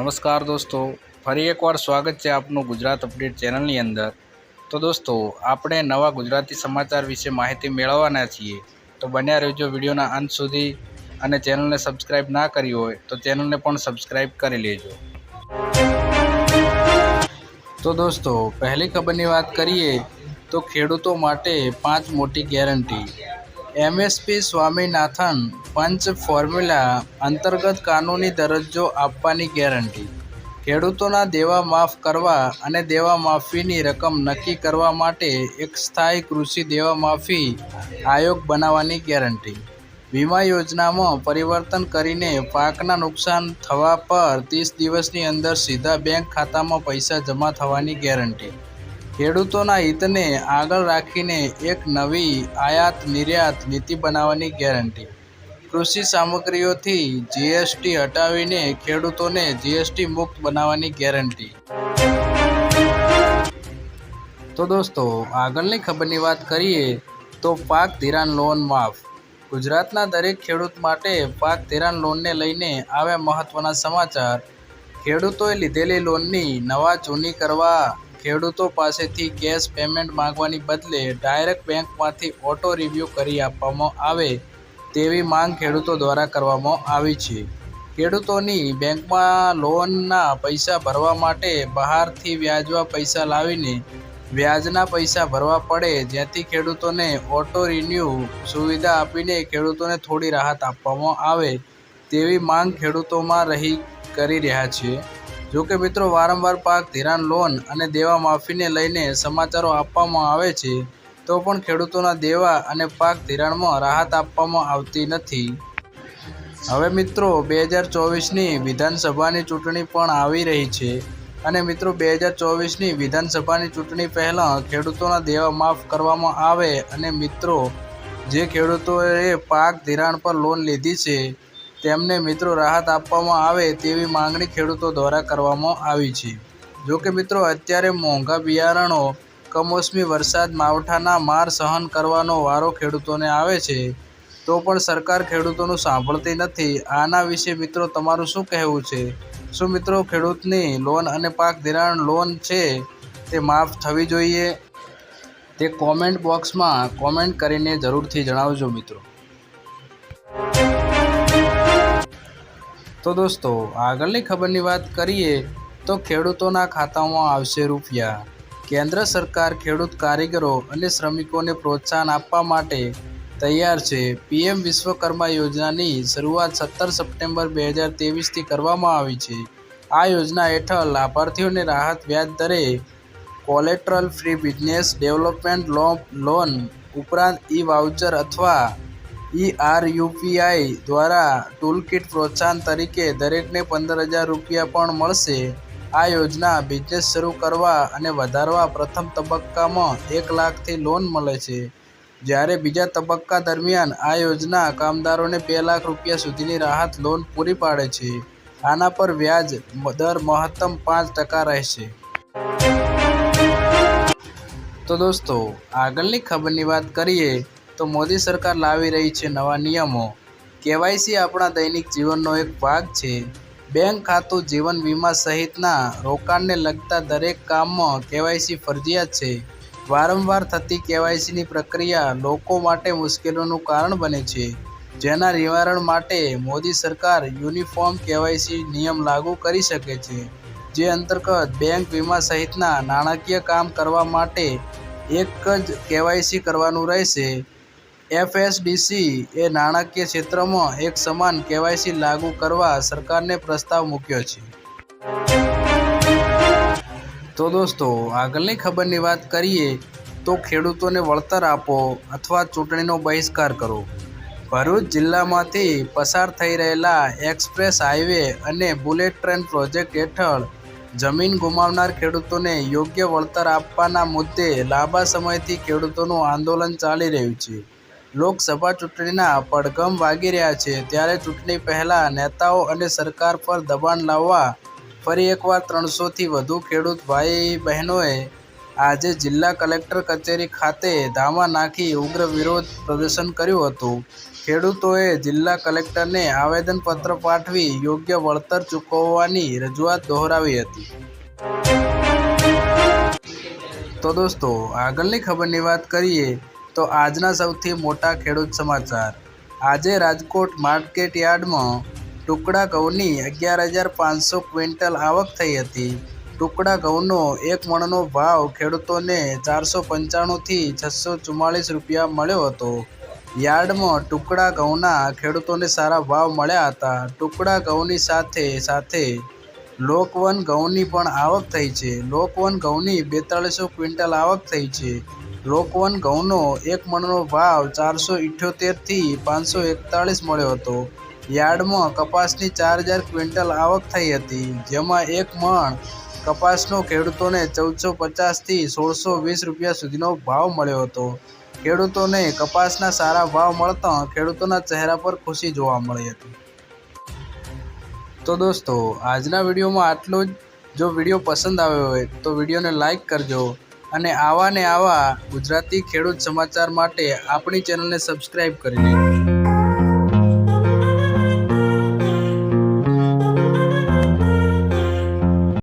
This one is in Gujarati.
નમસ્કાર દોસ્તો, ફરી એકવાર સ્વાગત છે આપનું ગુજરાત અપડેટ ચેનલની અંદર। તો દોસ્તો, આપણે નવા ગુજરાતી સમાચાર વિશે માહિતી મેળવવાના છીએ, તો બન્યા રહેજો વિડીયોના અંત સુધી। અને ચેનલને સબસ્ક્રાઈબ ના કરી હોય તો ચેનલને પણ સબસ્ક્રાઈબ કરી લેજો। તો દોસ્તો, પહેલી ખબરની વાત કરીએ તો ખેડૂતો માટે 5 મોટી ગેરંટી। એમએસપી સ્વામીનાથન પંચ ફોર્મ્યુલા અંતર્ગત કાનૂની દરજ્જો આપવાની ગેરંટી। ખેડૂતોના દેવા માફ કરવા અને દેવા માફીની રકમ નક્કી કરવા માટે એક સ્થાયી કૃષિ દેવા માફી આયોગ બનાવવાની ગેરંટી। વીમા યોજનામાં પરિવર્તન કરીને પાકના નુકસાન થવા પર 30 દિવસની અંદર સીધા બેંક ખાતામાં પૈસા જમા થવાની ગેરંટી। ખેડૂતોના હિતને આગળ રાખીને એક નવી આયાત નિર્યાત નીતિ બનાવવાની ગેરંટી। કૃષિ સામગ્રીઓથી જીએસટી હટાવીને ખેડૂતોને જીએસટી મુક્ત બનાવવાની ગેરંટી। તો દોસ્તો, આગળની ખબરની વાત કરીએ તો પાક ધિરાણ લોન માફ। ગુજરાતના દરેક ખેડૂત માટે પાક ધિરાણ લોનને લઈને આવ્યા મહત્વના સમાચાર। ખેડૂતોએ લીધેલી લોનની નવા જૂની કરવા ખેડૂતો પાસેથી કેશ પેમેન્ટ માંગવાની બદલે ડાયરેક્ટ બેંકમાંથી ઓટો રિવ્યૂ કરી આપવામાં આવે તેવી માંગ ખેડૂતો દ્વારા કરવામાં આવી છે। ખેડૂતોની બેંકમાં લોનના પૈસા ભરવા માટે બહારથી વ્યાજવા પૈસા લાવીને વ્યાજના પૈસા ભરવા પડે, જેથી ખેડૂતોને ઓટો રિન્યૂ સુવિધા આપીને ખેડૂતોને થોડી રાહત આપવામાં આવે તેવી માંગ ખેડૂતોમાં કરી રહ્યા છે। જોકે મિત્રો, વારંવાર પાક ધિરાણ લોન અને દેવા માફીને લઈને સમાચારો આપવામાં આવે છે, તો પણ ખેડૂતોના દેવા અને પાક ધિરાણમાં રાહત આપવામાં આવતી નથી। હવે મિત્રો, 2024ની વિધાનસભાની ચૂંટણી પણ આવી રહી છે અને મિત્રો 2024ની વિધાનસભાની ચૂંટણી પહેલાં ખેડૂતોના દેવા માફ કરવામાં આવે અને મિત્રો જે ખેડૂતોએ પાક ધિરાણ પર લોન લીધી છે તેમને મિત્રો રાહત આપવામાં આવે તેવી માંગણી ખેડૂતો દ્વારા કરવામાં આવી છે। જોકે મિત્રો, અત્યારે મોંઘા બિયારણો, કમોસમી વરસાદ, માવઠાના માર સહન કરવાનો વારો ખેડૂતોને આવે છે, તો પણ સરકાર ખેડૂતોનું સાંભળતી નથી। આના વિશે મિત્રો તમારું શું કહેવું છે? શું મિત્રો ખેડૂતની લોન અને પાક ધિરાણ લોન છે તે માફ થવી જોઈએ? તે કોમેન્ટ બોક્સમાં કોમેન્ટ કરીને જરૂરથી જણાવજો મિત્રો। તો દોસ્તો, આગળની ખબરની વાત કરીએ તો ખેડૂતોના ખાતામાં આવશે રૂપિયા। કેન્દ્ર સરકાર ખેડૂત કારીગરો અને શ્રમિકોને પ્રોત્સાહન આપવા માટે તૈયાર છે। પીએમ વિશ્વકર્મા યોજનાની શરૂઆત 17 સપ્ટેમ્બર 2023થી કરવામાં આવી છે। આ યોજના હેઠળ લાભાર્થીઓને રાહત વ્યાજ દરે collateral free business development loan ઉપરાંત ઈ-વાઉચર અથવા ERUPI દ્વારા ટૂલકિટ પ્રોત્સાહન તરીકે દરેકને 15,000 રૂપિયા પણ મળશે। આ યોજના બિઝનેસ શરૂ કરવા અને વધારવા પ્રથમ તબક્કામાં 1 લાખથી લોન મળે છે, જ્યારે બીજા તબક્કા દરમિયાન આ યોજના કામદારોને 2 લાખ રૂપિયા સુધીની રાહત લોન પૂરી પાડે છે। આના પર વ્યાજ દર મહત્તમ 5% રહેશે। તો દોસ્તો, આગળની ખબરની વાત કરીએ તો મોદી સરકાર લાવી રહી છે નવા નિયમો। કેવાયસી આપણા દૈનિક જીવનનો એક ભાગ છે। બેંક ખાતું, જીવન વીમા સહિતના રોકાણને લગતા દરેક કામમાં કેવાયસી ફરજિયાત છે। વારંવાર થતી કેવાયસીની પ્રક્રિયા લોકો માટે મુશ્કેલીનું કારણ બને છે, જેના નિવારણ માટે મોદી સરકાર યુનિફોર્મ કેવાયસી નિયમ લાગુ કરી શકે છે, જે અંતર્ગત બેંક, વીમા સહિતના નાણાકીય કામ કરવા માટે એક જ કેવાયસી કરવાનું રહેશે। એફએસડીસી એ નાણાકીય ક્ષેત્રમાં એક સમાન કેવાયસી લાગુ કરવા સરકારને પ્રસ્તાવ મૂક્યો છે। તો દોસ્તો, આગળની ખબરની વાત કરીએ તો ખેડૂતોને વળતર આપો અથવા ચૂંટણીનો બહિષ્કાર કરો। ભરૂચ જિલ્લામાંથી પસાર થઈ રહેલા એક્સપ્રેસ હાઈવે અને બુલેટ ટ્રેન પ્રોજેક્ટ હેઠળ જમીન ગુમાવનાર ખેડૂતોને યોગ્ય વળતર આપવાના મુદ્દે લાંબા સમયથી ખેડૂતોનું આંદોલન ચાલી રહ્યું છે। લોકસભા ચૂંટણીના પડઘમ વાગી રહ્યા છે, ત્યારે ચૂંટણી પહેલા નેતાઓ અને સરકાર પર દબાણ લાવવા ફરી એકવાર 300થી વધુ ખેડૂત ભાઈ બહેનોએ આજે જિલ્લા કલેક્ટર કચેરી ખાતે ધામા નાખી ઉગ્ર વિરોધ પ્રદર્શન કર્યું હતું। ખેડૂતોએ જિલ્લા કલેક્ટરને આવેદનપત્ર પાઠવી યોગ્ય વળતર ચૂકવવાની રજૂઆત દોહરાવી હતી। તો દોસ્તો, આગળની ખબરની વાત કરીએ તો આજના સૌથી મોટા ખેડૂત સમાચાર। આજે રાજકોટ માર્કેટ યાર્ડમાં ટુકડા ઘઉંની 11,500 ક્વિન્ટલ આવક થઈ હતી। ટુકડા ઘઉંનો 1 મણનો ભાવ ખેડૂતોને 495 થી 644 રૂપિયા મળ્યો હતો। યાર્ડમાં ટુકડા ઘઉંના ખેડૂતોને સારા ભાવ મળ્યા હતા। ટુકડા ઘઉંની સાથે સાથે લોકવન ઘઉંની પણ આવક થઈ છે। લોકવન ઘઉંની 4200 ક્વિન્ટલ આવક થઈ છે। લોકવન ઘઉંનો 1 મણનો ભાવ 478 થી 541 મળ્યો હતો। યાર્ડમાં કપાસની 4000 ક્વિન્ટલ આવક થઈ હતી, જેમાં 1 મણ કપાસનો ખેડૂતોને 1450 થી 1620 રૂપિયા સુધીનો ભાવ મળ્યો હતો। ખેડૂતોને કપાસના સારા ભાવ મળતા ખેડૂતોના ચહેરા પર ખુશી જોવા મળી હતી। તો દોસ્તો, આજના વિડીયોમાં આટલું જ। જો વિડીયો પસંદ આવ્યો હોય તો વિડીયોને લાઈક કરજો અને આવા ગુજરાતી ખેડૂત સમાચાર માટે આપણી ચેનલને સબસ્ક્રાઈબ કરી લેજો।